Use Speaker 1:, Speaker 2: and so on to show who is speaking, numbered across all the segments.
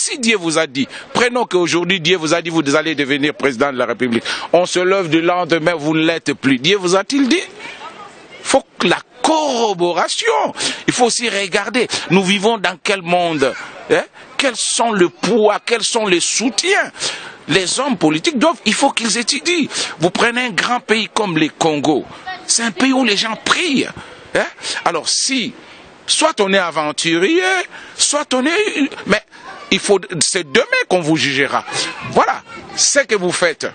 Speaker 1: Si Dieu vous a dit, prenons qu'aujourd'hui Dieu vous a dit, vous allez devenir président de la République. On se lève du lendemain, vous ne l'êtes plus. Dieu vous a-t-il dit? Il faut que la corroboration. Il faut aussi regarder, nous vivons dans quel monde, hein? Quels sont le poids, quels sont les soutiens. Les hommes politiques il faut qu'ils étudient. Vous prenez un grand pays comme le Congo, c'est un pays où les gens prient. Hein? Alors si, soit on est aventurier, soit on est... Mais c'est demain qu'on vous jugera. Voilà, ce que vous faites.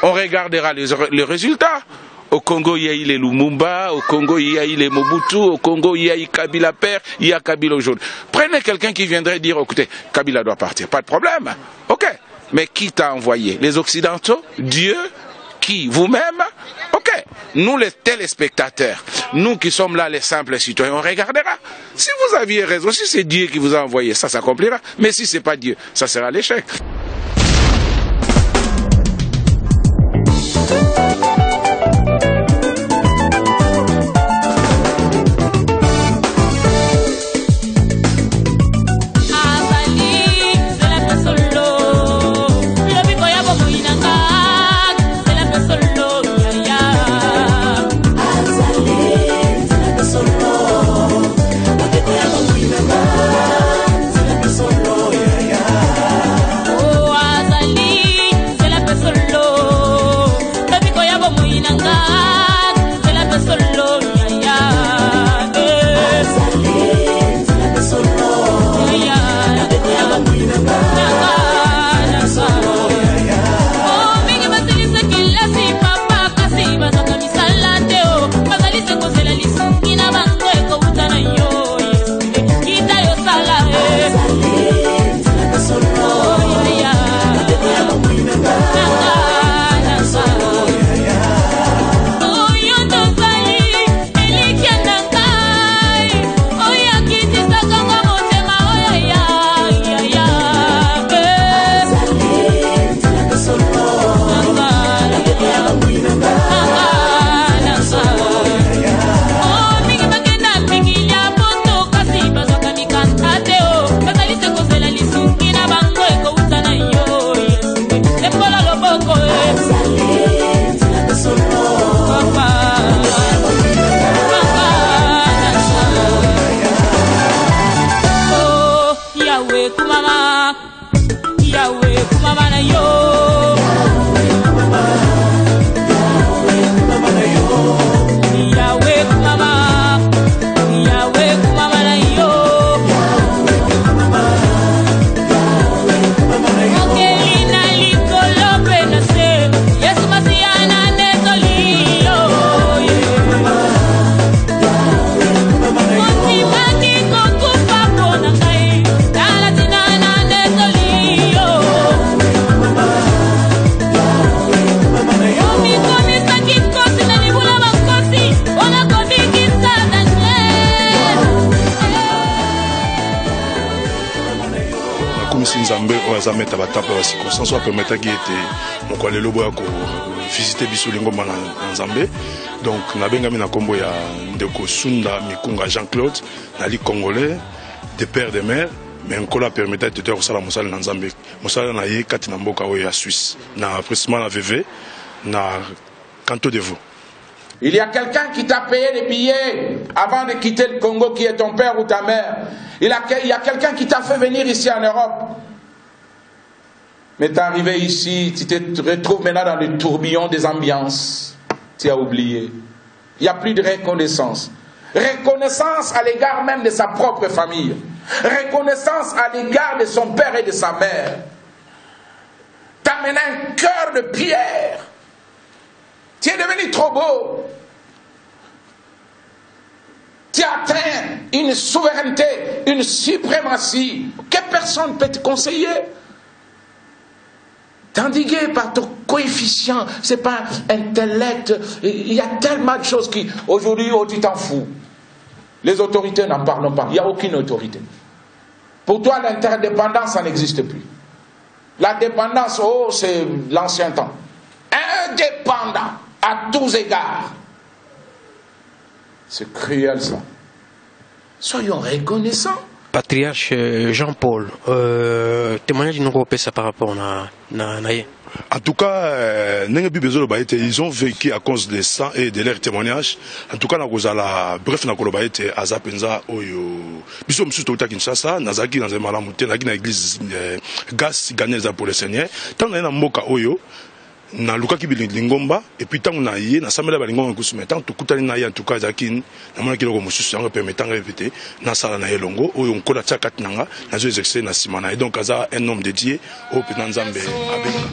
Speaker 1: On regardera les résultats. Au Congo, il y a eu les Lumumba, au Congo, il y a eu les Mobutu, au Congo, il y a eu Kabila père, il y a Kabila aujourd'hui. Prenez quelqu'un qui viendrait dire, écoutez, Kabila doit partir, pas de problème. Ok, mais qui t'a envoyé? Les Occidentaux? Dieu? Qui? Vous-même? Ok, nous les téléspectateurs, nous qui sommes là les simples citoyens, on regardera. Si vous aviez raison, si c'est Dieu qui vous a envoyé, ça s'accomplira. Mais si c'est pas Dieu, ça sera l'échec.
Speaker 2: Zameta batapa ba circonstance permettre qui était mon collègue lobo ko visiter bisolingo bana Nzambe. Donc na bengami na kombo ya ndeko Sunda Mikunga Jean-Claude nali congolais de père de mère mais nkola permettre de te sala mosala na Nzambe mosala na ye kati na mboka oyo ya Suisse na précisément na VV na Canto de Vaud.
Speaker 1: Il y a quelqu'un qui t'a payé les billets avant de quitter le Congo, qui est ton père ou ta mère. Il y a quelqu'un qui t'a fait venir ici en Europe. Mais tu es arrivé ici, tu te retrouves maintenant dans le tourbillon des ambiances. Tu as oublié. Il n'y a plus de reconnaissance. Reconnaissance à l'égard même de sa propre famille. Reconnaissance à l'égard de son père et de sa mère. Tu as maintenant un cœur de pierre. Tu es devenu trop beau. Tu as atteint une souveraineté, une suprématie que personne ne peut te conseiller. T'endigué par ton coefficient, c'est pas intellect. Il y a tellement de choses qui, aujourd'hui, tu t'en fous. Les autorités n'en parlent pas. Il n'y a aucune autorité. Pour toi, l'interdépendance, ça n'existe plus. La dépendance, c'est l'ancien temps. Indépendant, à tous égards. C'est cruel, ça. Soyons reconnaissants.
Speaker 3: Patriarche Jean-Paul, témoignage de nous ça par rapport à
Speaker 2: En tout cas, ils ont vécu à cause de ça et de leur témoignage. En tout cas, bref, Azapenza, Biso Msuto Kinshasa, Nazaki dans un malamouté, dans l'église Gas Ganeza pour le Seigneur. Tant qu'on a un moka Oyo, na luka ki bilingomba et puis tant na yé na samela balingomba kusuma tant to kutali na yé en tout cas zakine na mona kiloko mususu en permettant répéter na sala na yelongo oyo nkola tsa katnanga na zo exercer na simana et donc aza un homme dédié au pétan Nzambe abenga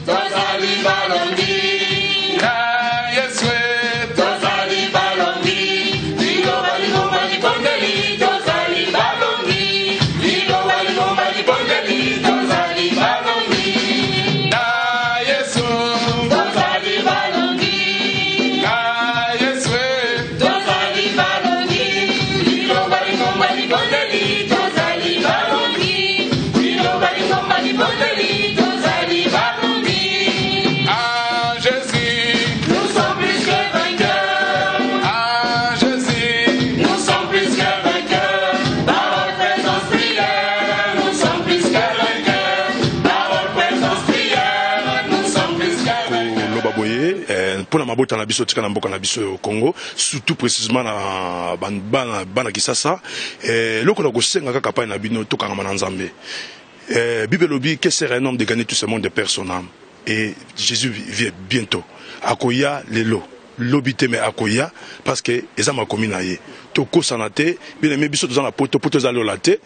Speaker 2: pour la mabota na biso tika na mboka na biso au Congo surtout précisément na bana Kisasa loko na kosenga kaka pa na bino to kanga na Nzambe Bible lobi que c'est un homme de gagner tout ce monde de personnes et Jésus vient bientôt akoya lelo lobité mais akoya parce que ezama komi na ye to ko sanate bien aimé biso dans la poto zali olate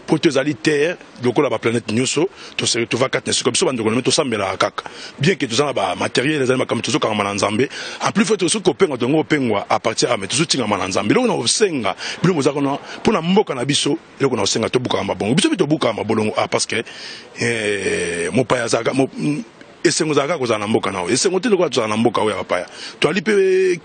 Speaker 2: poto zali terre lokola ba planète nyoso to se to va quatre nesko biso bandoko na to sambela kaka bien que to zana ba matériel ezali makam to zo kanga na Nzambe en plus faut to so ko penga to ngo pengwa à partir à to so tinga na Nzambe loko na osenga bilo mozaka na pona mboka na biso loko na osenga to buka mabongo biso to buka mabolongo parce que mopaya zaka esengo zaka ko zana mboka nao esengo te loko zana mboka oya paya to ali pe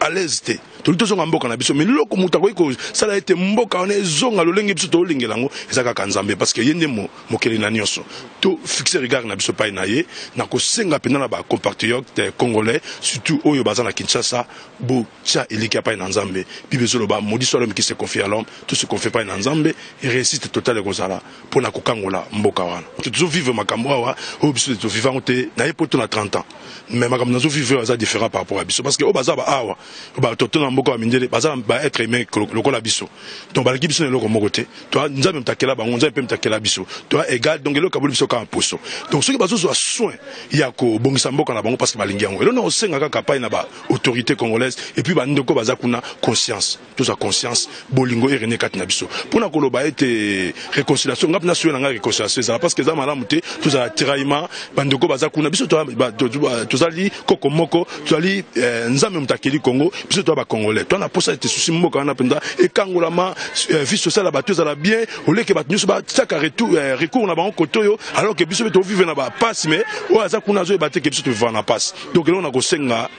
Speaker 2: à l'aise te to zonga mboka na biso mais loko muta ko sala ete mboka on zonga lolenge biso to lingelango ezaka kanzambe parce que yende mokeli na nyonso to fixer regard na biso pa na ye na ko senga pena na ba compatriotes congolais surtout oyo bazana Kinshasa bo tia elika pa na Nzambe bibezo ba maudit soit l'homme qui se confie à l'homme tout ce qu'on fait pas na Nzambe et réussite totale kozala pona ko kangola mboka wana to vivre makambo wa o biso to vivant te na epoto na 30 ans mais makambo nazo vivre ça différent par rapport à biso parce que o bazaba awa ba to na mboka mindele bazaba ba être aimé lokola biso donc ba biso ne loko mokote toi Nzambe mtakela bango Nzambe pe mtakela biso toi égal donc eloko kabuli biso ka poso donc ceux qui bazo zo soin ya ko bongisa mboka na bango parce que balingi yango elo na osenga kaka pa na ba autorité congolaise et puis ba ndoko baza kuna conscience tout ça conscience bolingo et rené kat na biso pona koloba ete réconciliation ngap na suena nga réconciliation ça parce que za malamu te tout ça tiraillement ba ndoko baza kuna biso to zali kokomoko to zali Nzambe mtakeli Congo biso to ba congolais to na posa ete souci mboka na penda e kangolama vie sociale ba za la bien oleke ba nyuso ba tsaka recours na bango kotoyo alors que biso to vivre na ba passe mais o aza kuna zo bateke biso to vivre na passe donc là on a ko senga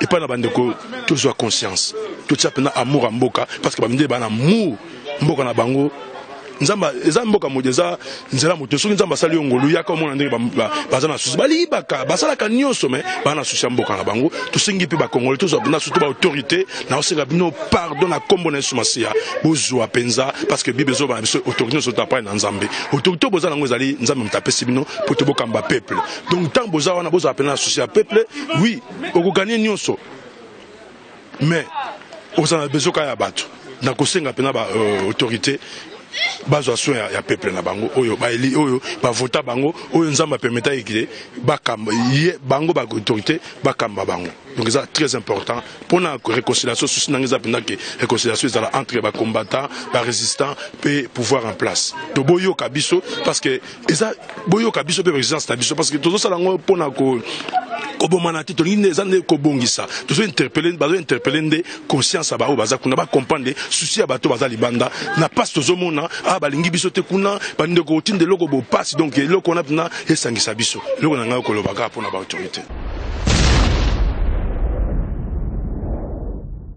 Speaker 2: et pas na bandeko tout soit conscience tout ça pena amour à mboka parce que ba minde ba na amour mboka na bango Nzamba eza mboka modeza nzela moto soki Nzamba sali ngolu yaka mona ndenge bazana susi bali baka basala ka nyonso mais bana susi mboka na bango to sengi pe ba congolais to na surtout ba autorité na osenga bino pardon na kombo na sumasia bozwa penza parce que bible zo ba biso autorité so tapa na Nzambe autorité bozana ngo ezali Nzambe mtapesi bino pour te bokamba peuple donc tant boza wana bozwa pena susi ya peuple oui okuganye nyonso mais ozana bezoka ya bato na kosenga pena ba autorité bazwa soin ya peuple na bango oyo ba eli oyo ba vota bango oyo Nzamba permettre ikile bakamba bango ba autorité bakamba bango donc c'est très important pour la réconciliation souci nangeza penda que réconciliation ezala entre ba combattants ba résistants pe pouvoir en place to boyo kabiso parce que eza boyo kabiso pe résistance na biso parce que tozo sala ngo pona ko obomanati to ngine ezande ko bongisa tozo interpeller nde conscience ba o baza kuna ba comprendre souci ya bato baza libanda na passe tozo mona balingi biso te kuna bande ko tinde loko bo passe donc loko na pina esangisa biso loko na nga ko lobaka pona ba autorité.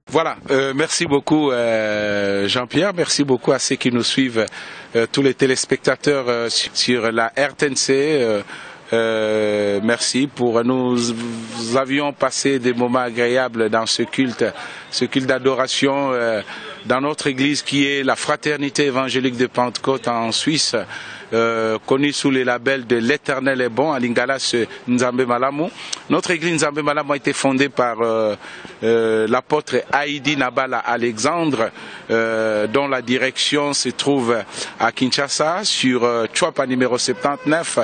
Speaker 1: Voilà, merci beaucoup Jean-Pierre, merci beaucoup à ceux qui nous suivent, tous les téléspectateurs sur la RTNC. Merci pour nous avions passé des moments agréables dans ce culte d'adoration dans notre église qui est la Fraternité évangélique de Pentecôte en Suisse, connue sous les labels de l'Éternel est bon à Lingala, Nzambe Malamu. Notre église Nzambe Malamu a été fondée par l'apôtre Haïdi Nabala Alexandre, dont la direction se trouve à Kinshasa, sur Chouapa numéro 79.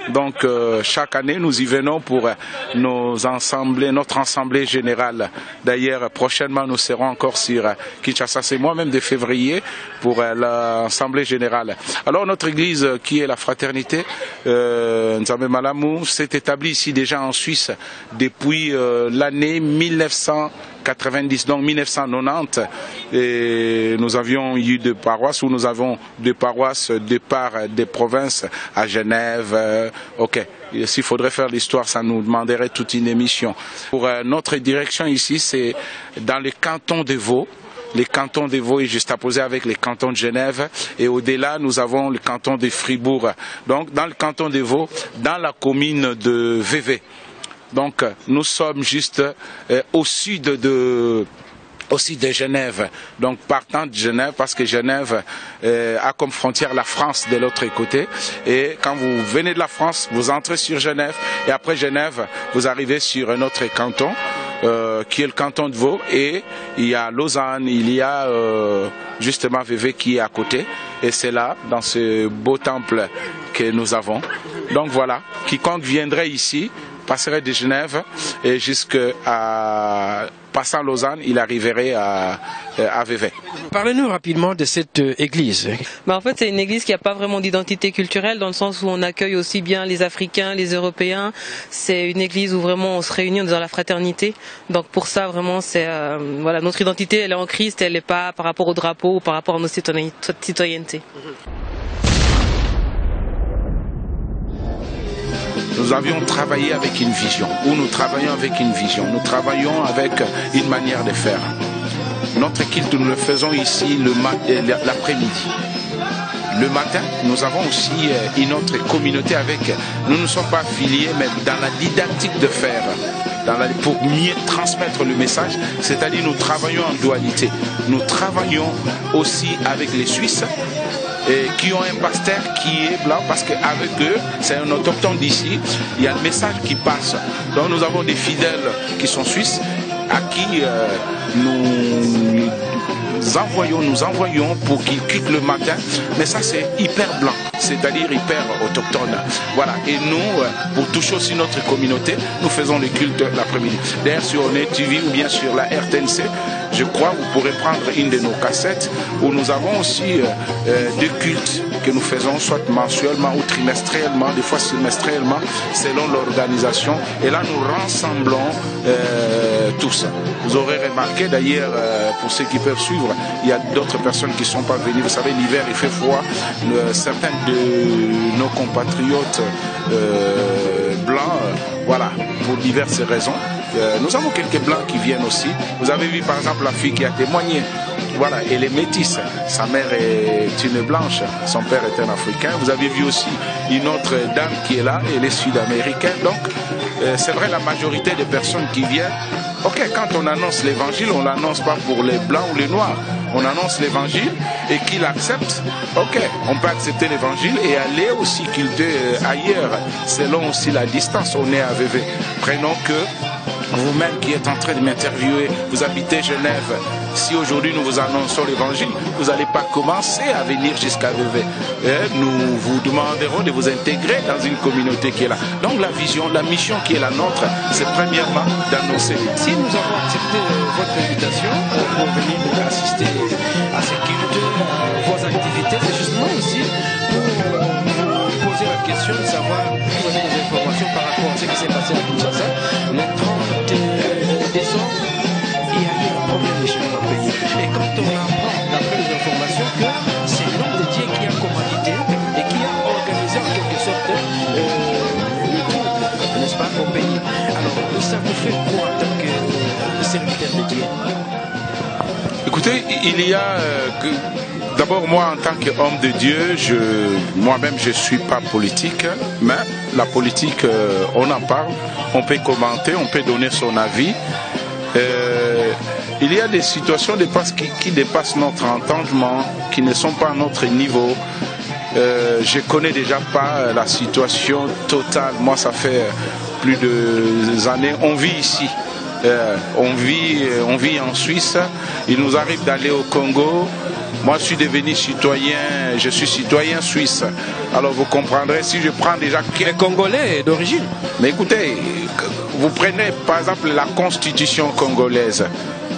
Speaker 1: Donc chaque année, nous y venons pour notre assemblée générale. D'ailleurs, prochainement, nous serons encore sur Kinshasa, c'est moi-même de février, pour l'assemblée générale. Alors notre église, qui est la Fraternité Nzambe Malamu, s'est établie ici déjà en Suisse depuis l'année 1990, donc 1990, et nous avions eu des paroisses, où nous avons des paroisses de part des provinces à Genève. Ok, s'il faudrait faire l'histoire, ça nous demanderait toute une émission. Pour notre direction ici, c'est dans le canton de Vaud. Les cantons de Vaud est juste apposé avec les cantons de Genève, et au-delà nous avons le canton de Fribourg. Donc dans le canton de Vaud, dans la commune de Vevey. Donc nous sommes juste au sud de Genève, donc partant de Genève, parce que Genève a comme frontière la France de l'autre côté, et quand vous venez de la France, vous entrez sur Genève, et après Genève, vous arrivez sur un autre canton, qui est le canton de Vaud, et il y a Lausanne, il y a justement Vevey qui est à côté, et c'est là, dans ce beau temple que nous avons. Donc voilà, quiconque viendrait ici passerait de Genève et jusqu'à passant Lausanne, il arriverait à Vevey.
Speaker 3: Parlez-nous rapidement de cette église.
Speaker 4: En fait, c'est une église qui n'a pas vraiment d'identité culturelle, dans le sens où on accueille aussi bien les Africains, les Européens. C'est une église où vraiment on se réunit dans la fraternité. Donc pour ça, vraiment, c'est voilà, notre identité, elle est en Christ, elle n'est pas par rapport au drapeau ou par rapport à nos citoyennetés.
Speaker 1: Nous avions travaillé avec une vision, ou nous travaillons avec une vision, nous travaillons avec une manière de faire. Notre culte, nous le faisons ici l'après-midi. Le matin, nous avons aussi une autre communauté avec, nous ne sommes pas affiliés, mais dans la didactique de faire, pour mieux transmettre le message, c'est-à-dire nous travaillons en dualité. Nous travaillons aussi avec les Suisses, qui ont un pasteur qui est blanc, parce qu'avec eux, c'est un autochtone d'ici, il y a le message qui passe. Donc nous avons des fidèles qui sont suisses, à qui nous envoyons pour qu'ils quittent le matin, mais ça c'est hyper blanc, c'est-à-dire hyper autochtone. Voilà, et nous, pour toucher aussi notre communauté, nous faisons le culte l'après-midi. D'ailleurs sur Net TV ou bien sur la RTNC, je crois vous pourrez prendre une de nos cassettes où nous avons aussi des cultes que nous faisons soit mensuellement ou trimestriellement, des fois semestriellement, selon l'organisation. Et là nous rassemblons tous. Vous aurez remarqué d'ailleurs, pour ceux qui peuvent suivre, il y a d'autres personnes qui ne sont pas venues. Vous savez, l'hiver il fait froid. Certains de nos compatriotes blancs, voilà, pour diverses raisons. Nous avons quelques blancs qui viennent aussi. Vous avez vu par exemple la fille qui a témoigné. Voilà, elle est métisse. Sa mère est une blanche, son père est un Africain. Vous avez vu aussi une autre dame qui est là, elle est sud-américaine. Donc, c'est vrai, la majorité des personnes qui viennent, ok, quand on annonce l'évangile, on ne l'annonce pas pour les blancs ou les noirs. On annonce l'évangile et qu'ils acceptent. Ok, on peut accepter l'évangile et aller aussi culter ailleurs, selon aussi la distance. On est à Vevey. Prenons que vous-même qui êtes en train de m'interviewer, vous habitez Genève. Si aujourd'hui nous vous annonçons l'évangile, vous n'allez pas commencer à venir jusqu'à Vevey. Nous vous demanderons de vous intégrer dans une communauté qui est là. Donc la vision, la mission qui est la nôtre, c'est premièrement d'annoncer.
Speaker 3: Si nous avons accepté votre invitation pour venir assister à ces cultes, vos activités, c'est justement aussi pour vous poser la question de savoir où vous avez des informations par rapport à ce qui s'est passé à Kinshasa. Le 30 décembre, il y a eu un problème de chef dans le pays. Et quand on apprend, d'après les informations, que c'est l'homme de Dieu qui a commandité et qui a organisé en quelque sorte le trouble, n'est-ce pas, au pays. Alors, ça vous fait quoi en tant que serviteur de Dieu?
Speaker 1: Écoutez, il y a d'abord moi en tant qu'homme de Dieu, moi-même je ne suis pas politique, mais la politique, on en parle, on peut commenter, on peut donner son avis. il y a des situations qui dépassent notre entendement, qui ne sont pas à notre niveau. Je connais déjà pas la situation totale. Moi, ça fait plus de années. On vit ici. On vit en Suisse. Il nous arrive d'aller au Congo. Moi, je suis devenu citoyen. Je suis citoyen suisse. Alors, vous comprendrez si je prends déjà...
Speaker 3: Les Congolais d'origine.
Speaker 1: Mais écoutez, vous prenez par exemple la constitution congolaise.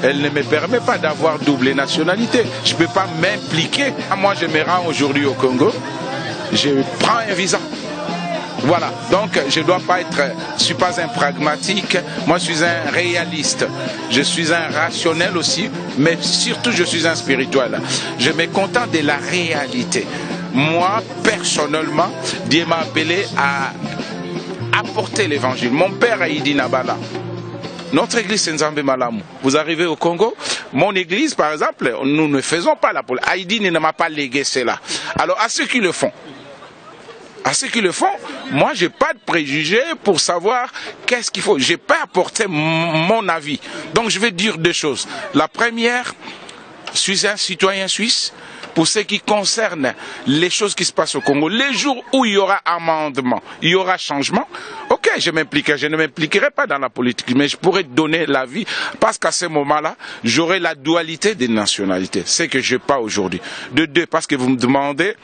Speaker 1: Elle ne me permet pas d'avoir double nationalité. Je ne peux pas m'impliquer. Moi, je me rends aujourd'hui au Congo. Je prends un visa. Voilà. Donc, je ne dois pas être... Je ne suis pas un pragmatique. Moi, je suis un réaliste. Je suis un rationnel aussi. Mais surtout, je suis un spirituel. Je me contente de la réalité. Moi, personnellement, Dieu m'a appelé à apporter l'évangile. Mon père a dit Nabala. Notre église, c'est Nzambe Malamu. Vous arrivez au Congo, mon église, par exemple, nous ne faisons pas la politique. Haïdi ne m'a pas légué cela. Alors, à ceux qui le font, moi, je n'ai pas de préjugés pour savoir qu'est-ce qu'il faut. Je n'ai pas apporté mon avis. Donc, je vais dire deux choses. La première, je suis un citoyen suisse. Pour ce qui concerne les choses qui se passent au Congo, les jours où il y aura amendement, il y aura changement, ok, je m'impliquerai. Je ne m'impliquerai pas dans la politique, mais je pourrais donner l'avis, parce qu'à ce moment-là, j'aurai la dualité des nationalités, ce que je n'ai pas aujourd'hui. De deux, parce que vous me demandez,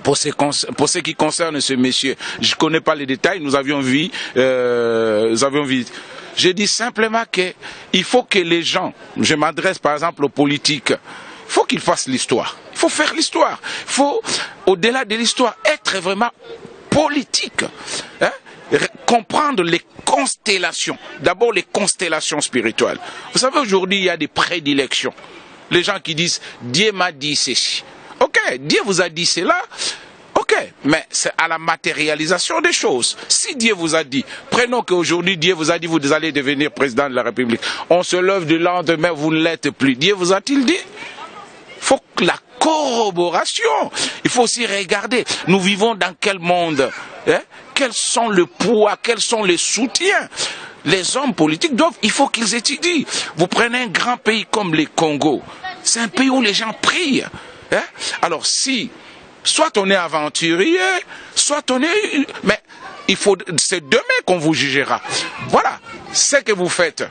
Speaker 1: pour ce qui concerne ce monsieur, je ne connais pas les détails, nous avions vu. Je dis simplement qu'il faut que les gens, je m'adresse par exemple aux politiques, il faut qu'ils fassent l'histoire. Il faut faire l'histoire. Il faut, au-delà de l'histoire, être vraiment politique. Hein? Comprendre les constellations. D'abord les constellations spirituelles. Vous savez, aujourd'hui, il y a des prédilections. Les gens qui disent « Dieu m'a dit ceci ». Ok, Dieu vous a dit cela. Ok, mais c'est à la matérialisation des choses. Si Dieu vous a dit, prenons qu'aujourd'hui Dieu vous a dit vous allez devenir président de la République. On se lève du lendemain, vous ne l'êtes plus. Dieu vous a-t-il dit? Il faut que la corroboration. Il faut aussi regarder, nous vivons dans quel monde, hein? Quels sont le poids, quels sont les soutiens. Les hommes politiques il faut qu'ils étudient. Vous prenez un grand pays comme le Congo, c'est un pays où les gens prient. Hein? Alors si, soit on est aventurier, soit on est... Mais c'est demain qu'on vous jugera. Voilà, ce que vous faites,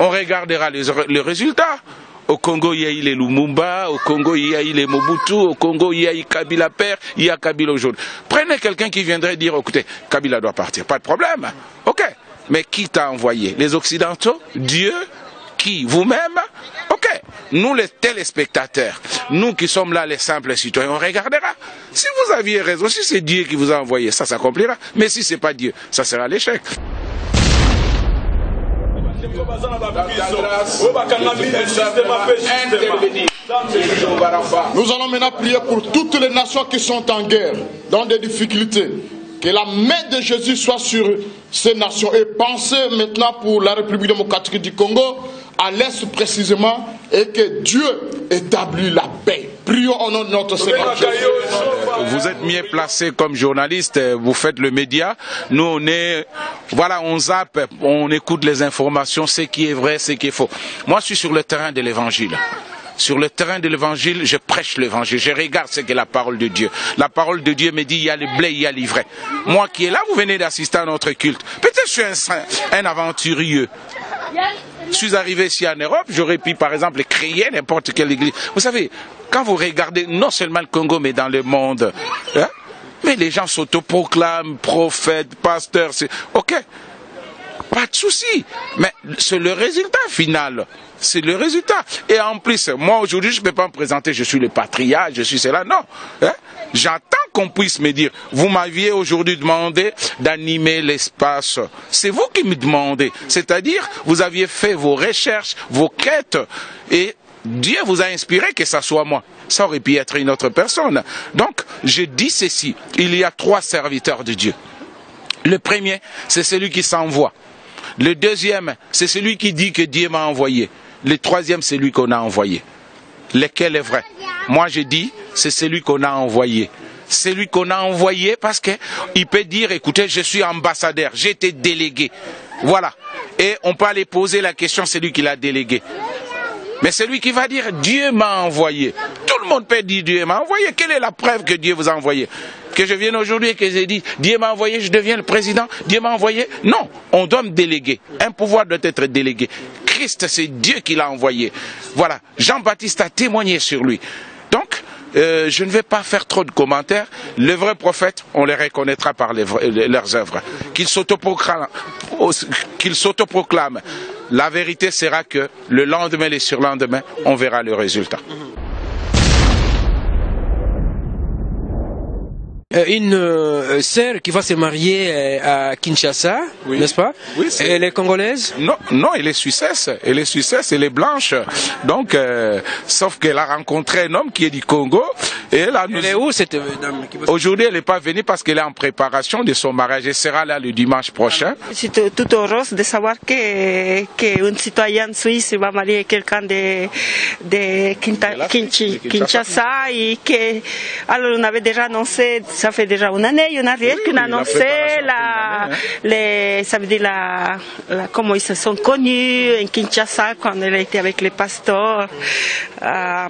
Speaker 1: on regardera les résultats. Au Congo, il y a eu les Lumumba, au Congo, il y a eu les Mobutu, au Congo, il y a eu Kabila père, il y a Kabila aujourd'hui. Prenez quelqu'un qui viendrait dire, écoutez, Kabila doit partir, pas de problème. Ok, mais qui t'a envoyé? Les Occidentaux? Dieu? Qui? Vous-même? Ok, nous les téléspectateurs, nous qui sommes là les simples citoyens, on regardera. Si vous aviez raison, si c'est Dieu qui vous a envoyé, ça s'accomplira. Mais si c'est pas Dieu, ça sera l'échec.
Speaker 5: Nous allons maintenant prier pour toutes les nations qui sont en guerre, dans des difficultés. Que la main de Jésus soit sur ces nations. Et pensez maintenant pour la République démocratique du Congo, à l'Est précisément, et que Dieu établit la paix. Prions au nom de notre Seigneur Jésus.
Speaker 1: Vous êtes mieux placé comme journaliste, vous faites le média. Nous, on zappe, on écoute les informations, ce qui est vrai, ce qui est faux. Moi, je suis sur le terrain de l'évangile. Sur le terrain de l'évangile, je prêche l'évangile. Je regarde ce qu'est la parole de Dieu. La parole de Dieu me dit, il y a le blé, il y a l'ivraie. Moi qui est là, vous venez d'assister à notre culte. Peut-être je suis un aventurier. Je suis arrivé ici en Europe, j'aurais pu par exemple créer n'importe quelle église. Vous savez, quand vous regardez non seulement le Congo, mais dans le monde, hein, mais les gens s'autoproclament prophètes, pasteurs, ok, pas de souci. Mais c'est le résultat final. C'est le résultat. Et en plus, moi aujourd'hui, je ne peux pas me présenter, je suis le patriarche, je suis cela. Non. Hein? J'attends qu'on puisse me dire, vous m'aviez aujourd'hui demandé d'animer l'espace. C'est vous qui me demandez. C'est-à-dire, vous aviez fait vos recherches, vos quêtes, et Dieu vous a inspiré que ça soit moi. Ça aurait pu être une autre personne. Donc, je dis ceci. Il y a 3 serviteurs de Dieu. Le premier, c'est celui qui s'envoie. Le deuxième, c'est celui qui dit que Dieu m'a envoyé. Le troisième, c'est celui qu'on a envoyé. Lequel est vrai? Moi, je dis, c'est celui qu'on a envoyé. Celui qu'on a envoyé parce qu'il peut dire, écoutez, je suis ambassadeur, j'ai été délégué. Voilà. Et on peut aller poser la question, c'est lui qui l'a délégué. Mais c'est lui qui va dire Dieu m'a envoyé. Tout le monde peut dire Dieu m'a envoyé. Quelle est la preuve que Dieu vous a envoyé? Que je vienne aujourd'hui et que j'ai dit Dieu m'a envoyé, je deviens le président. Dieu m'a envoyé. Non, on doit me déléguer. Un pouvoir doit être délégué. Christ, c'est Dieu qui l'a envoyé. Voilà, Jean-Baptiste a témoigné sur lui. Donc, je ne vais pas faire trop de commentaires. Les vrais prophètes, on les reconnaîtra par leurs œuvres. Qu'ils s'autoproclament. La vérité sera que le lendemain et le surlendemain, on verra le résultat.
Speaker 3: Une sœur qui va se marier à Kinshasa, oui. N'est-ce pas?
Speaker 1: Oui,
Speaker 3: elle est congolaise?
Speaker 1: Non, non, elle est suissesse. Elle est suissesse, elle est blanche. Donc, sauf qu'elle a rencontré un homme qui est du Congo. Et elle
Speaker 3: est où cette dame?
Speaker 1: Aujourd'hui, elle n'est pas venue parce qu'elle est en préparation de son mariage. Elle sera là le dimanche prochain.
Speaker 6: Je suis tout heureuse de savoir qu'une citoyenne suisse va marier quelqu'un de Kinshasa et que, alors on avait déjà annoncé. Ça fait déjà une année, il y en a rien qu'on a annoncé ça veut dire comment ils se sont connus en Kinshasa quand elle était avec les pasteurs à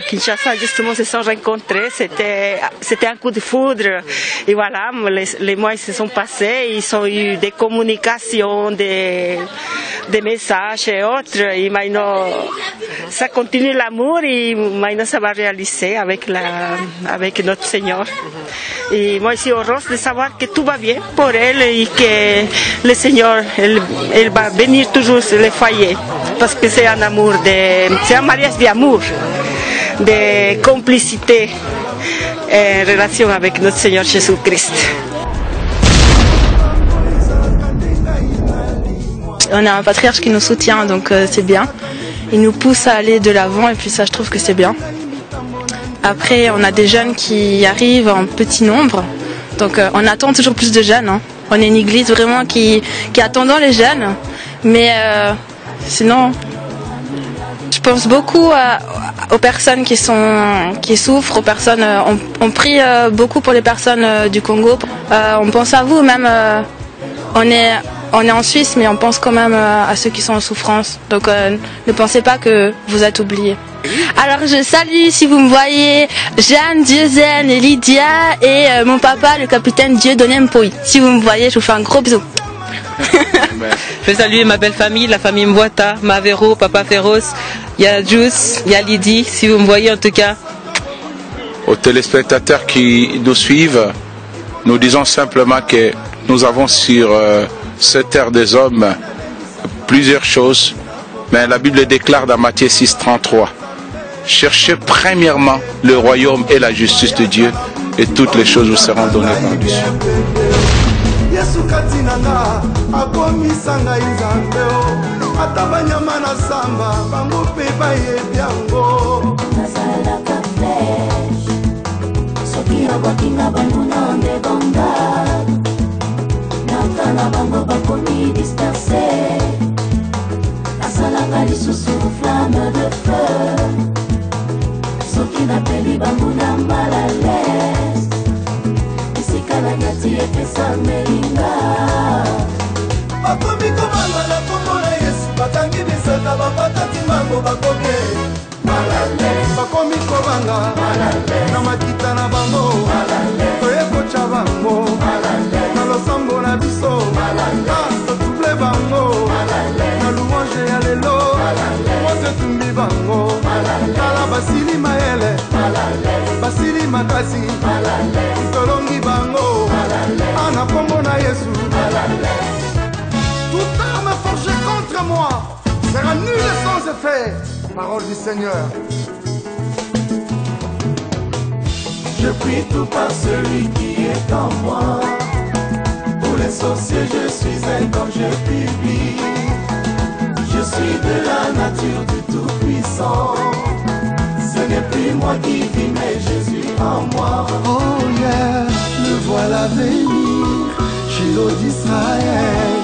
Speaker 6: Kinshasa. Justement, ils se sont rencontrés. C'était un coup de foudre. Et voilà, les mois ils se sont passés. Ils ont eu des communications, des messages et autres. Et maintenant, ça continue l'amour et maintenant ça va réaliser avec notre Seigneur. Et moi, je suis heureuse de savoir que tout va bien pour elle et que le Seigneur, elle va bénir toujours les foyers. Parce que c'est un amour, c'est un mariage d'amour, de complicité en relation avec notre Seigneur Jésus-Christ.
Speaker 7: On a un patriarche qui nous soutient, donc c'est bien. Il nous pousse à aller de l'avant et puis ça, je trouve que c'est bien. Après, on a des jeunes qui arrivent en petit nombre, donc on attend toujours plus de jeunes. Hein. On est une église vraiment qui attendant les jeunes, mais sinon, je pense beaucoup aux personnes qui souffrent, aux personnes. On prie beaucoup pour les personnes du Congo. On pense à vous, même. On est en Suisse, mais on pense quand même à ceux qui sont en souffrance. Donc ne pensez pas que vous êtes oubliés. Alors je salue, si vous me voyez, Jeanne, Dieuzen et Lydia et mon papa, le capitaine Dieudonné Mpoui. Si vous me voyez, je vous fais un gros bisou.
Speaker 4: Je vais saluer ma belle famille, la famille Mbouata, Mavero, Papa Féroce, il y a Juice, il y a Lydie, si vous me voyez en tout cas.
Speaker 1: Aux téléspectateurs qui nous suivent, nous disons simplement que nous avons sur cette terre des hommes plusieurs choses, mais la Bible déclare dans Matthieu 6,33 cherchez premièrement le royaume et la justice de Dieu et toutes les choses vous seront données par-dessus.
Speaker 8: Flamme de feu, ce qui n'appelle Bamuna mal à l'aise, et c'est Kalagati et Pesa Melinga. Bakomi komanga la komona Yesu, bakangi bisaka bapatati mango bakomi mal à l'aise. Bakomi komanga mal à l'aise, na makita na bango mal à l'aise, toyeko chabango mal à l'aise, na losambo na biso mal à l'aise, totuple bango mal à l'aise, na louange ya lelo. Tumbi bango, kala basili maele, basili makasi, tolongi bango, ana kombo na Yesu. Toute arme forgée contre moi sera nulle et sans effet. Parole du Seigneur. Je prie tout par celui qui est en moi. Pour les sorciers, je suis un comme je publie. Je suis de la nature du Tout-Puissant. Ce n'est plus moi qui vis, mais Jésus en moi. Oh yeah, le voilà venir, Shiloh d'Israël.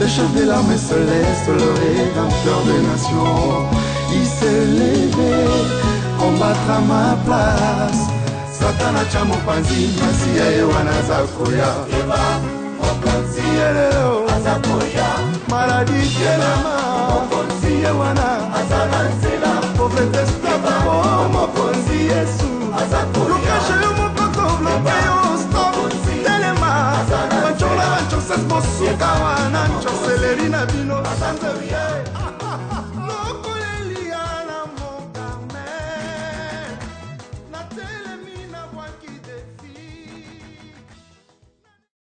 Speaker 8: Le chef de l'armée céleste, le rédempteur des nations. Il s'est levé, combattra ma place. Satana chamupanzi, Masia Yohana Zakoya. Eva, Mokonzi Eleo, Azakoya. Maladie Kelama, Mokonzi Yohana, Azakoya. mokonzi Yesu lokashe yo mokoko bloke yo stop telema banchola banchoses bosuka wana nchoseleri na bino sanze